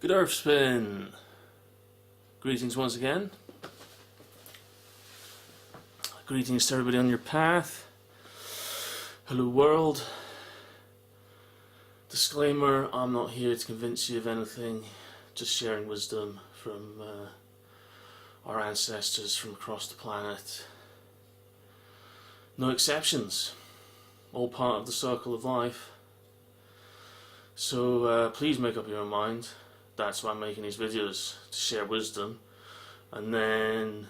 Good Earth Spin! Greetings once again. Greetings to everybody on your path. Hello world. Disclaimer, I'm not here to convince you of anything, just sharing wisdom from our ancestors from across the planet. No exceptions. All part of the circle of life. So please make up your own mind. That's why I'm making these videos, to share wisdom. And then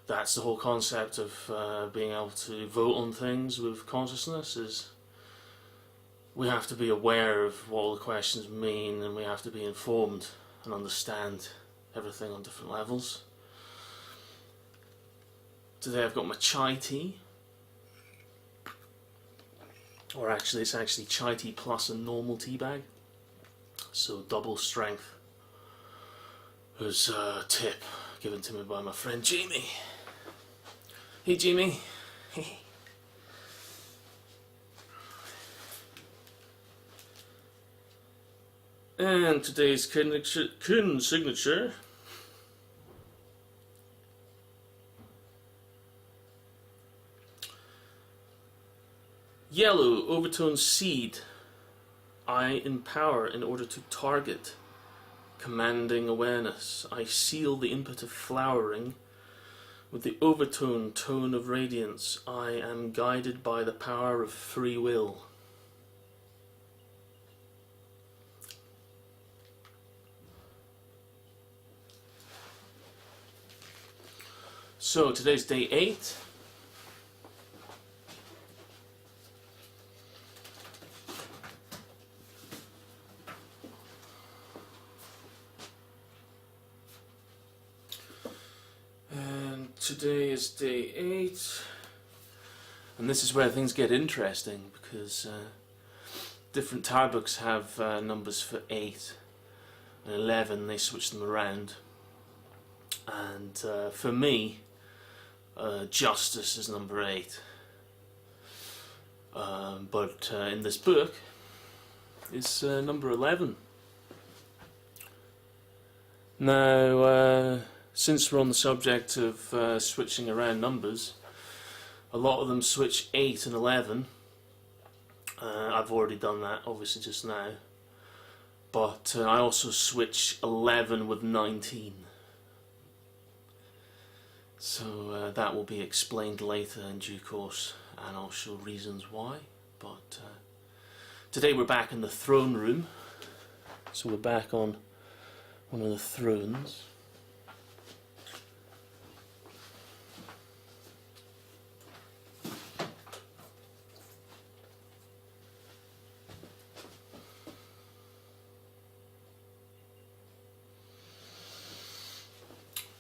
that's the whole concept of being able to vote on things with consciousness, is we have to be aware of what all the questions mean, and we have to be informed and understand everything on different levels. Today I've got my chai tea. Or actually, it's actually chai tea plus a normal tea bag. So double strength. There's a tip given to me by my friend Jamie. Hey Jamie. Hey. And today's Kun signature. Yellow overtone seed. I empower in order to target. Commanding awareness. I seal the input of flowering with the overtone tone of radiance. I am guided by the power of free will. So today's day 8. Today is day 8, and this is where things get interesting, because different tarot books have numbers for 8 and 11. They switch them around, and for me, justice is number 8, but in this book it's number 11. Now since we're on the subject of switching around numbers, a lot of them switch 8 and 11. I've already done that, obviously, just now. But I also switch 11 with 19. So that will be explained later in due course, and I'll show reasons why. But today we're back in the throne room. So we're back on one of the thrones.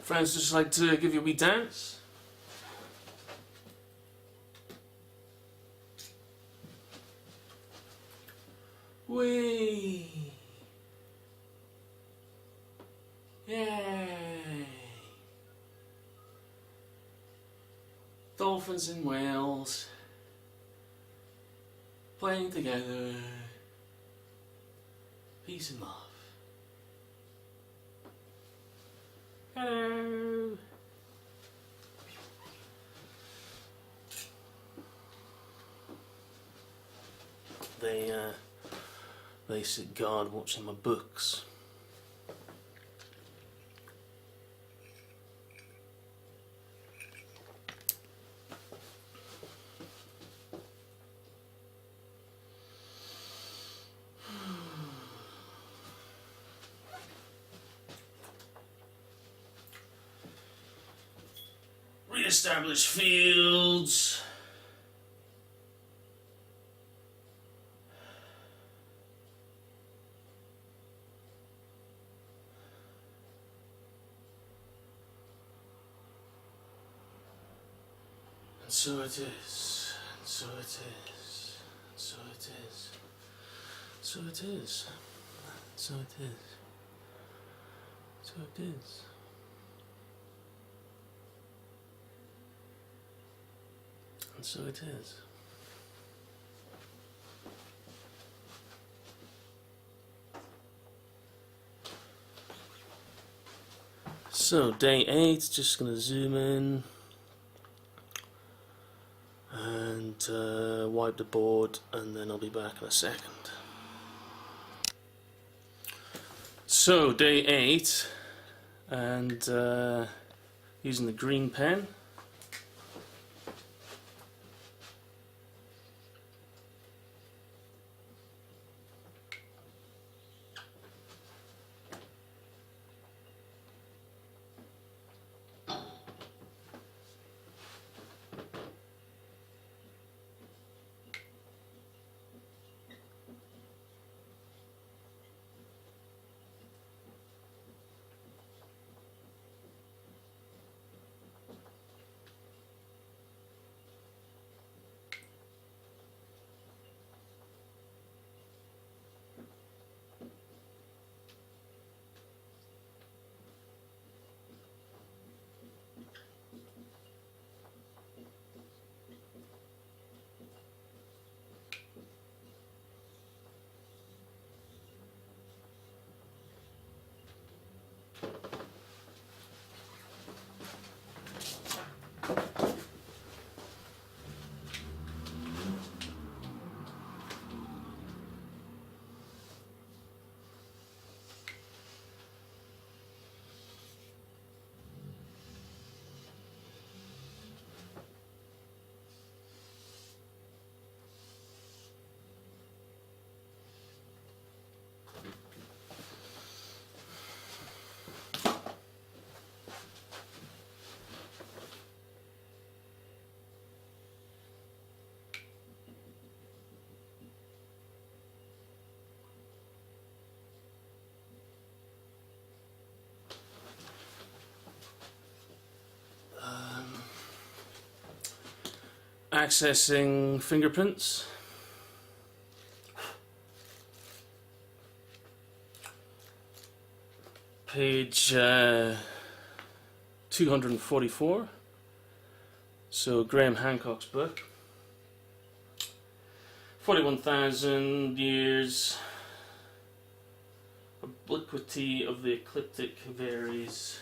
Friends, just like to give you a wee dance. Whee! Yay! Dolphins in Wales playing together. Peace and love. Hello. They sit guard watching my books. Re-establish fields. And so it is, and so it is, and so it is, so it is, so it is, so it is. And so it is. So day 8, just going to zoom in and wipe the board, and then I'll be back in a second. So day 8, and using the green pen. Accessing fingerprints. Page 244. So Graham Hancock's book. 41,000 years. Obliquity of the ecliptic varies.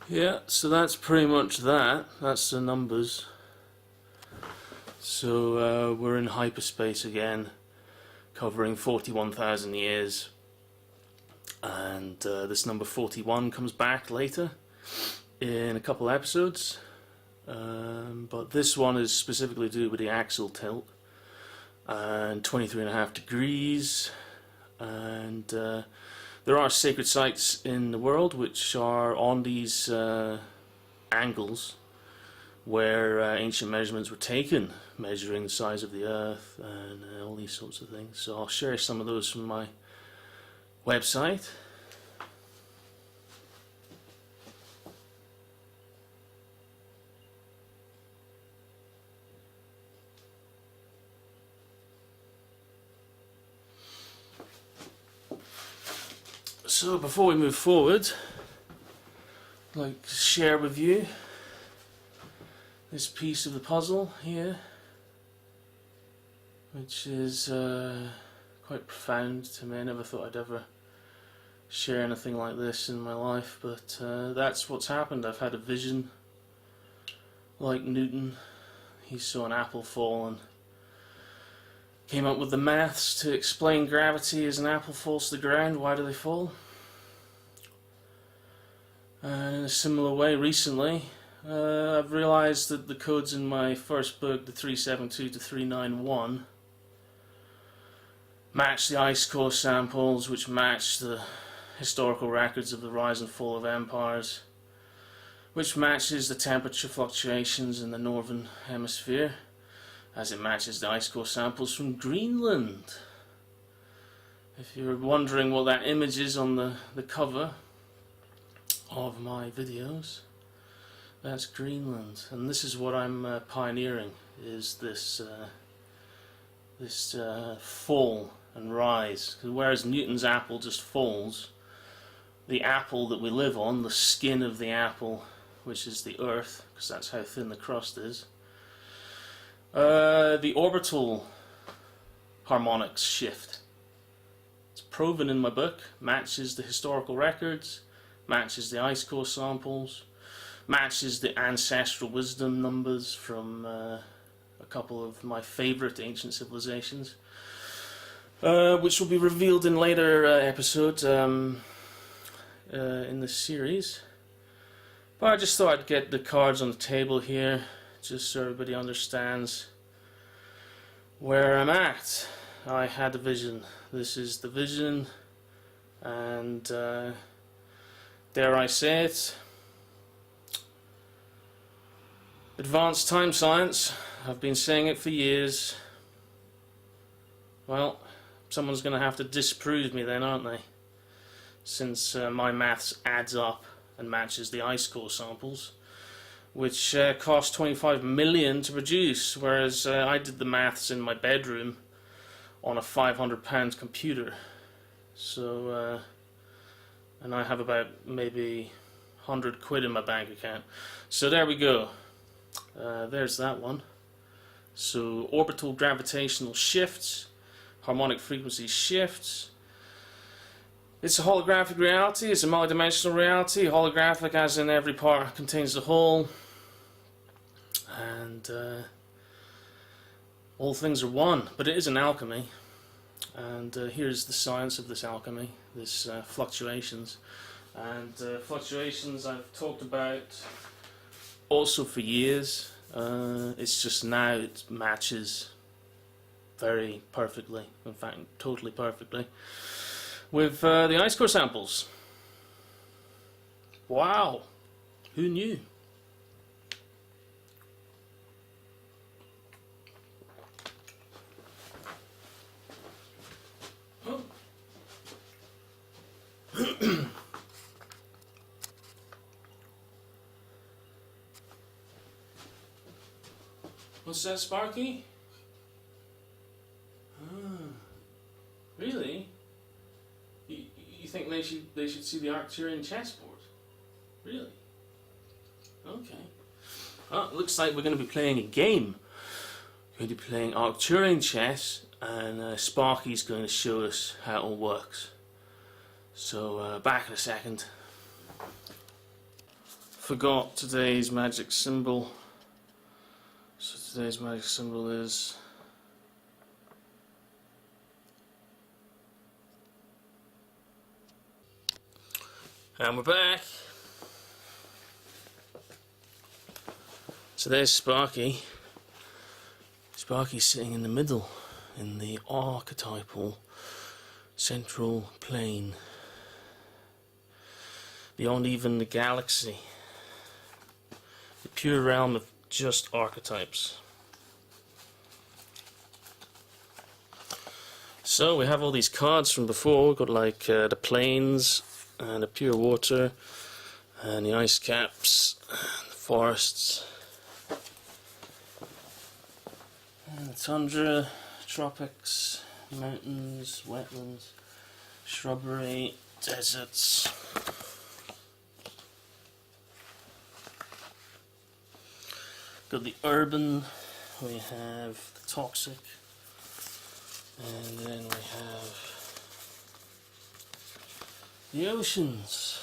Yeah, so that's pretty much that. That's the numbers. So we're in hyperspace again, covering 41,000 years. And this number 41 comes back later in a couple episodes. But this one is specifically to do with the axial tilt. And 23.5 degrees. And there are sacred sites in the world which are on these angles where ancient measurements were taken, measuring the size of the Earth and all these sorts of things. So I'll share some of those from my website. So before we move forward, I'd like to share with you this piece of the puzzle here, which is quite profound to me. I never thought I'd ever share anything like this in my life, but that's what's happened. I've had a vision like Newton. He saw an apple fall and came up with the maths to explain gravity as an apple falls to the ground. Why do they fall? And in a similar way, recently, I've realised that the codes in my first book, the 372 to 391, match the ice core samples, which match the historical records of the rise and fall of empires, which matches the temperature fluctuations in the northern hemisphere, as it matches the ice core samples from Greenland. If you're wondering what that image is on the cover of my videos, that's Greenland, and this is what I'm pioneering, is this fall and rise. Whereas Newton's apple just falls, the apple that we live on, the skin of the apple, which is the Earth, because that's how thin the crust is, the orbital harmonics shift. It's proven in my book, matches the historical records, matches the ice core samples, matches the ancestral wisdom numbers from a couple of my favourite ancient civilizations, which will be revealed in later episodes in this series. But I just thought I'd get the cards on the table here, just so everybody understands where I'm at. I had a vision. This is the vision, and dare I say it, advanced time science. I've been saying it for years. Well, someone's going to have to disprove me then, aren't they? Since my maths adds up and matches the ice core samples, which cost 25 million to produce, whereas I did the maths in my bedroom on a £500 computer. So, and I have about maybe 100 quid in my bank account. So there we go. There's that one. So orbital gravitational shifts, harmonic frequency shifts. It's a holographic reality, it's a multidimensional reality, holographic as in every part contains the whole, and all things are one, but it is an alchemy, and here's the science of this alchemy, this fluctuations, and fluctuations I've talked about also for years. It's just now it matches very perfectly, in fact totally perfectly, with the ice core samples. Wow, who knew? What's that, Sparky? Really? You think they should see the Arcturian chessboard? Really? Okay. Well, it looks like we're going to be playing a game. We're going to be playing Arcturian chess, and Sparky's going to show us how it all works. So back in a second. Forgot today's magic symbol. So today's magic symbol is and we're back. So there's Sparky. Sparky's sitting in the middle, in the archetypal central plane, beyond even the galaxy, the pure realm of just archetypes. So we have all these cards from before. We've got like the plains and the pure water and the ice caps and the forests and the tundra, tropics, mountains, wetlands, shrubbery, deserts. Got the urban, we have the toxic, and then we have the oceans.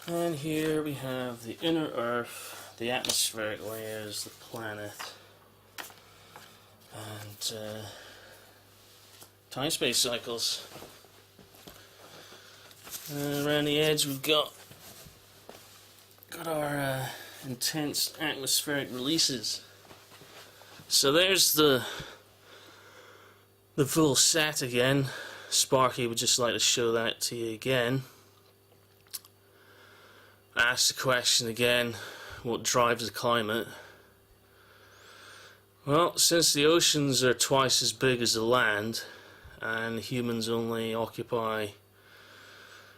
And here we have the inner earth, the atmospheric layers, the planet, and time-space cycles. And around the edge we've got our intense atmospheric releases. So there's the full set again. Sparky would just like to show that to you again. Ask the question again, what drives the climate? Well, since the oceans are twice as big as the land and humans only occupy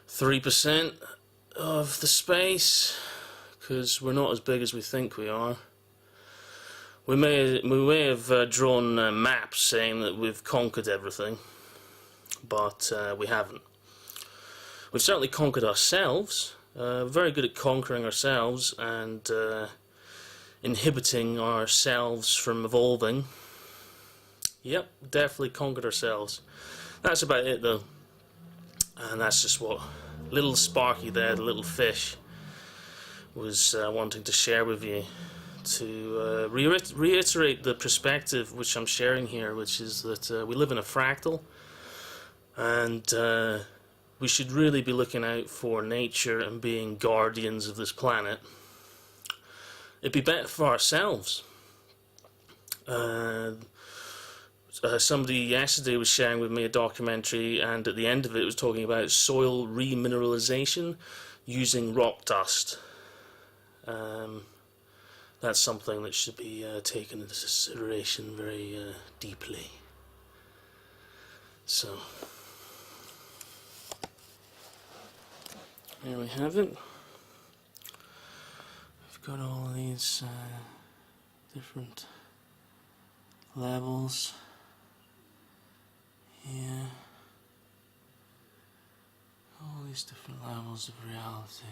3% of the space, because we're not as big as we think we are. We may have drawn maps saying that we've conquered everything, but we haven't. We've certainly conquered ourselves. Very good at conquering ourselves and inhibiting ourselves from evolving. Yep, definitely conquered ourselves. That's about it though. And that's just what little Sparky there, the little fish, was wanting to share with you, to reiterate the perspective which I'm sharing here, which is that we live in a fractal, and we should really be looking out for nature and being guardians of this planet. It'd be better for ourselves. Somebody yesterday was sharing with me a documentary, and at the end of it was talking about soil remineralization using rock dust. That's something that should be taken into consideration very deeply. So, there we have it. We've got all these different levels here. All these different levels of reality.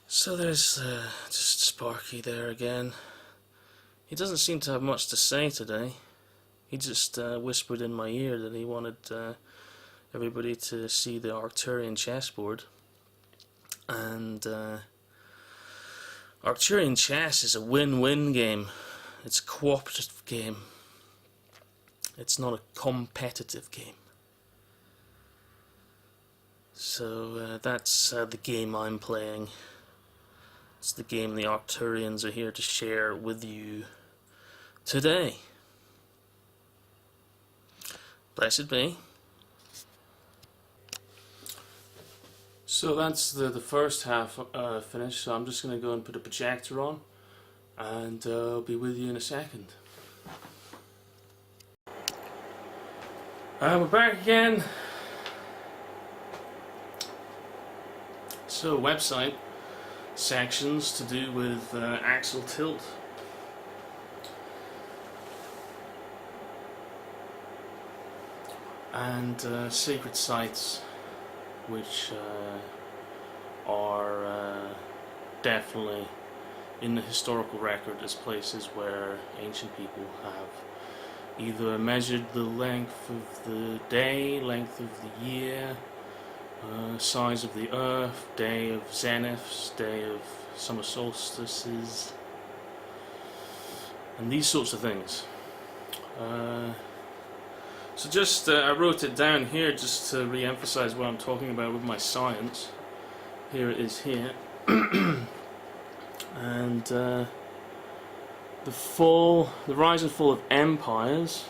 So there's just Sparky there again. He doesn't seem to have much to say today. He just whispered in my ear that he wanted everybody to see the Arcturian chessboard. And Arcturian chess is a win-win game. It's a cooperative game. It's not a competitive game. So that's the game I'm playing. It's the game the Arcturians are here to share with you today. Blessed be. So that's the first half finished, so I'm just going to go and put a projector on, and I'll be with you in a second. We're back again. So, website sections to do with axial tilt. And sacred sites which are definitely in the historical record as places where ancient people have either measured the length of the day, length of the year, size of the earth, day of zeniths, day of summer solstices, and these sorts of things. So just I wrote it down here just to re-emphasize what I'm talking about with my science. Here it is here. And the rise and fall of empires,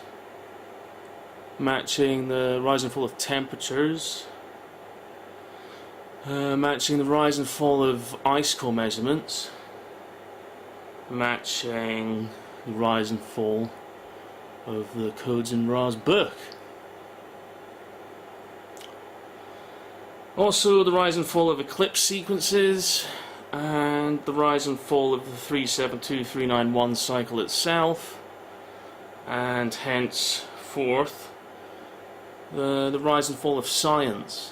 matching the rise and fall of temperatures, matching the rise and fall of ice core measurements, matching the rise and fall of the codes in Ra's book. Also the rise and fall of eclipse sequences, and the rise and fall of the 372391 cycle itself, and henceforth the rise and fall of science,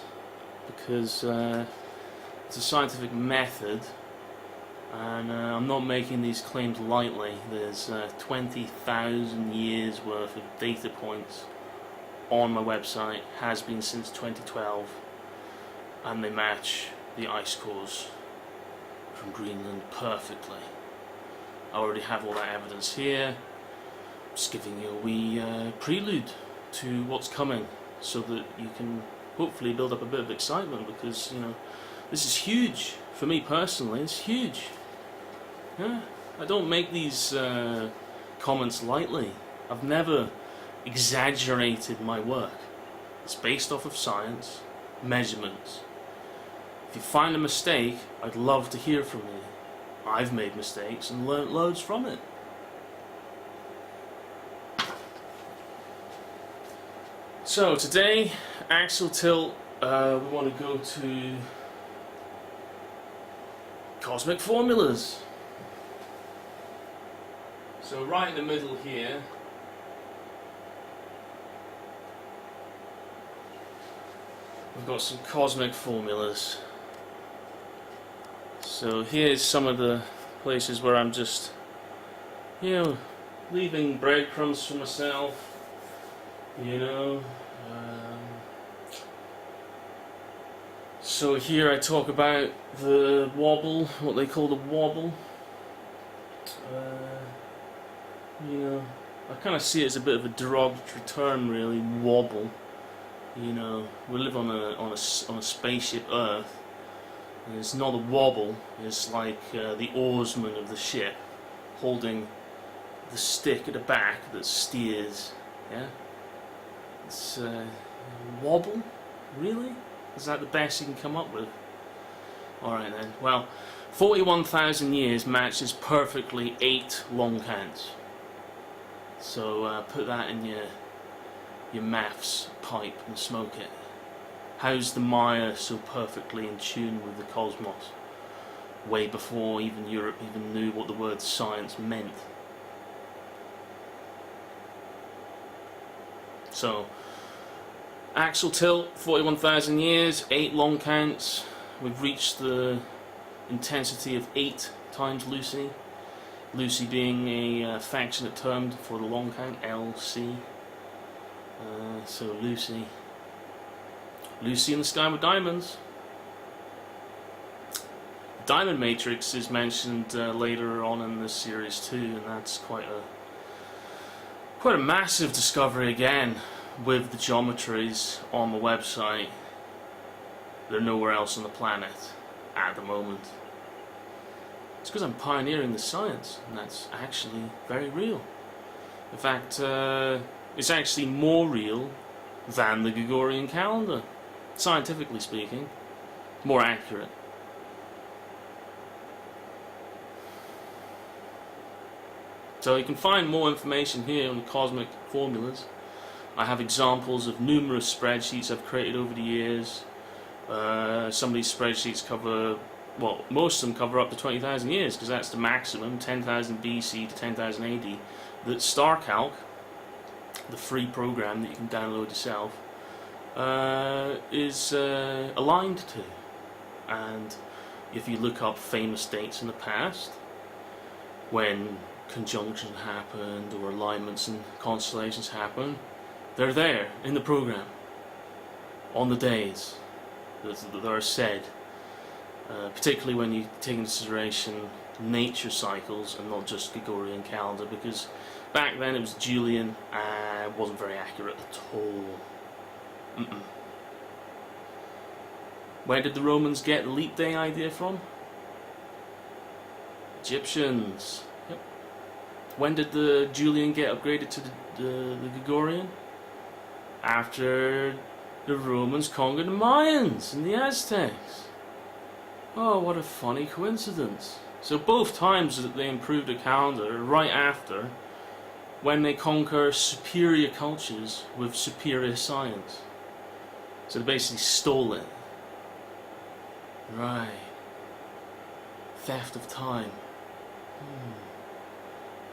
because it's a scientific method, and I'm not making these claims lightly. There's 20,000 years worth of data points on my website, has been since 2012, and they match the ice cores from Greenland perfectly. I already have all that evidence here. Just giving you a wee prelude to what's coming, so that you can hopefully build up a bit of excitement, because, you know, this is huge for me personally. It's huge. Yeah, I don't make these comments lightly. I've never exaggerated my work. It's based off of science, measurements. If you find a mistake, I'd love to hear from you. I've made mistakes and learnt loads from it. So today, Axle Tilt, we want to go to cosmic formulas. So right in the middle here, we've got some cosmic formulas. So here's some of the places where I'm just, you know, leaving breadcrumbs for myself. You know, so here I talk about the wobble, what they call the wobble. You know, I kind of see it as a bit of a derogatory term, really. Wobble. You know, we live on a spaceship Earth, and it's not a wobble. It's like the oarsman of the ship holding the stick at the back that steers. Yeah. It's wobble? Really? Is that the best you can come up with? Alright then. Well, 41,000 years matches perfectly 8 long counts. So put that in your maths pipe and smoke it. How's the Maya so perfectly in tune with the cosmos? Way before even Europe even knew what the word science meant. So, Axle Tilt, 41,000 years, 8 long counts. We've reached the intensity of 8 times Lucy. Lucy being a affectionate term for the long count, LC. So Lucy. Lucy in the sky with diamonds. Diamond matrix is mentioned later on in this series too, and that's quite a massive discovery again with the geometries on the website. They're nowhere else on the planet at the moment. It's because I'm pioneering the science, and that's actually very real. In fact, it's actually more real than the Gregorian calendar, scientifically speaking, more accurate. So you can find more information here on the cosmic formulas. I have examples of numerous spreadsheets I've created over the years. Some of these spreadsheets cover, well, most of them cover up to 20,000 years, because that's the maximum, 10,000 BC to 10,000 AD, that StarCalc, the free program that you can download yourself, is aligned to. And if you look up famous dates in the past, when conjunction happened or alignments and constellations happened, they're there in the program on the days that are said, particularly when you take into consideration nature cycles and not just Gregorian calendar, because back then it was Julian and it wasn't very accurate at all. Where did the Romans get the leap day idea from? Egyptians. Yep. When did the Julian get upgraded to the Gregorian? After the Romans conquered the Mayans and the Aztecs. Oh, what a funny coincidence. So both times that they improved the calendar, right after, when they conquer superior cultures with superior science. So they basically stole it. Right. Theft of time.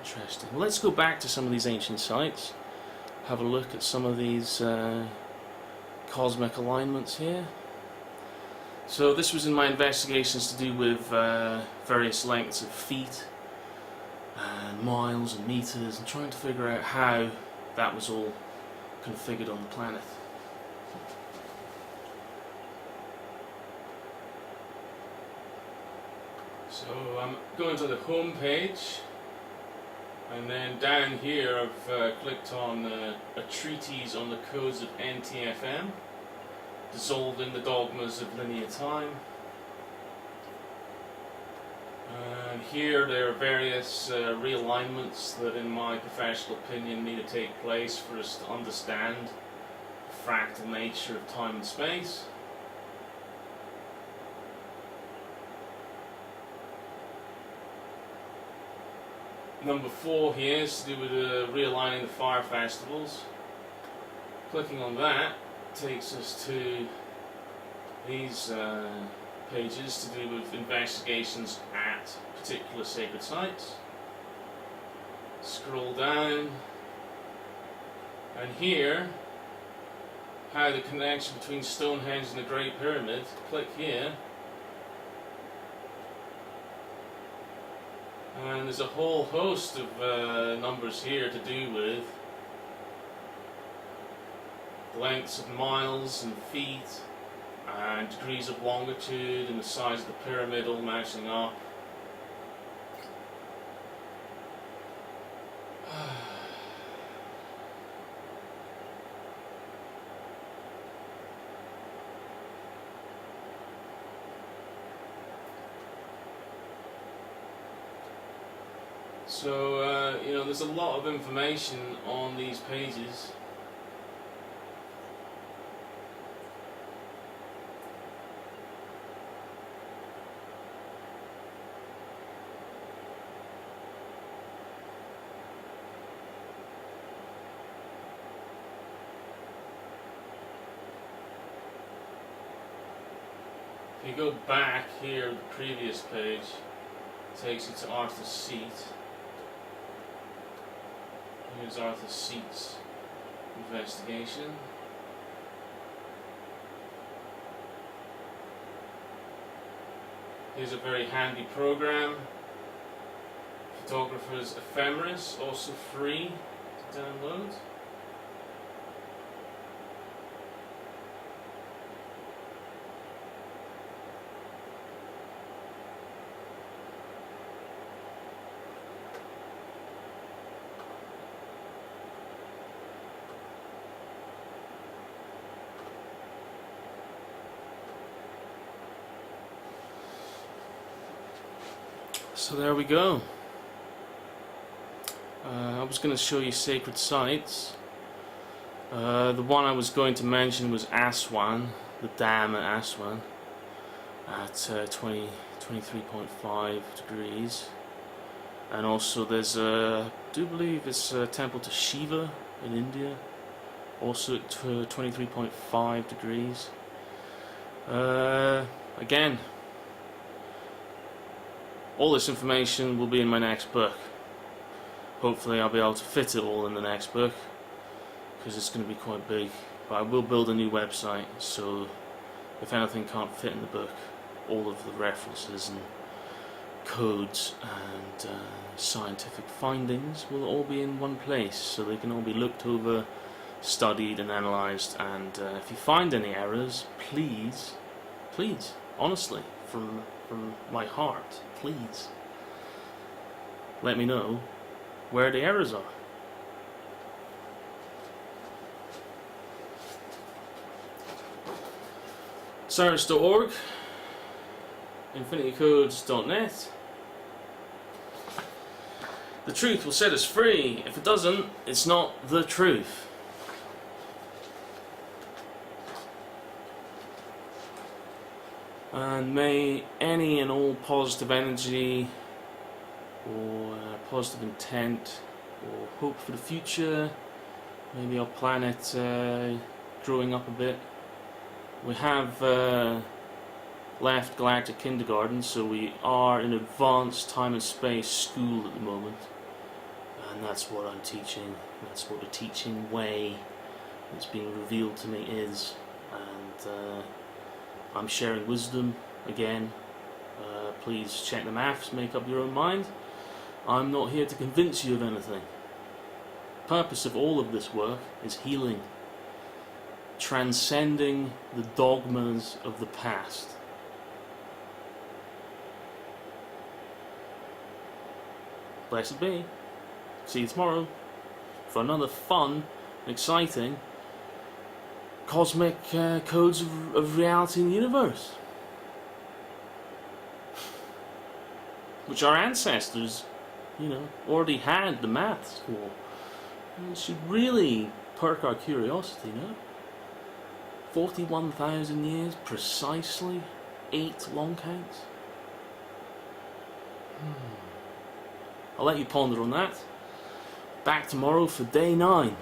Interesting. Well, let's go back to some of these ancient sites. Have a look at some of these cosmic alignments here. So this was in my investigations to do with various lengths of feet and miles and meters, and trying to figure out how that was all configured on the planet. So I'm going to the home page, and then down here I've clicked on a treatise on the codes of NTFM, dissolving the dogmas of linear time. And here there are various realignments that in my professional opinion need to take place for us to understand the fractal nature of time and space. Number 4 here is to do with realigning the fire festivals. Clicking on that takes us to these pages to do with investigations at particular sacred sites. Scroll down, and here, how the connection between Stonehenge and the Great Pyramid. Click here. And there's a whole host of numbers here to do with lengths of miles and feet, and degrees of longitude, and the size of the pyramid all matching up. So, you know, there's a lot of information on these pages. If you go back here, the previous page takes you to Arthur's Seat. Here's Arthur's Seat's investigation. Here's a very handy program. Photographer's Ephemeris, also free to download. So there we go. I was going to show you sacred sites. The one I was going to mention was Aswan, the dam at Aswan, at 23.5 degrees. And also there's I do believe it's a temple to Shiva in India, also at 23.5 degrees. Again, all this information will be in my next book. Hopefully I'll be able to fit it all in the next book, because it's going to be quite big. But I will build a new website, so if anything can't fit in the book, all of the references and codes and scientific findings will all be in one place, so they can all be looked over, studied and analysed. And if you find any errors, please, honestly, from my heart, please let me know where the errors are. Cyrus.org, infinitycodes.net. The truth will set us free. If it doesn't, it's not the truth. And may any and all positive energy or positive intent or hope for the future, maybe our planet growing up a bit. We have left Galactic kindergarten, so we are in advanced time and space school at the moment, and that's what I'm teaching. That's what the teaching way that's being revealed to me is, and I'm sharing wisdom again. Please check the maths, make up your own mind. I'm not here to convince you of anything. The purpose of all of this work is healing, transcending the dogmas of the past. Blessed be. See you tomorrow for another fun, exciting cosmic codes of reality in the universe, which our ancestors, already had the maths for. It should really perk our curiosity, no? 41,000 years, precisely 8 long counts. I'll let you ponder on that. Back tomorrow for day 9.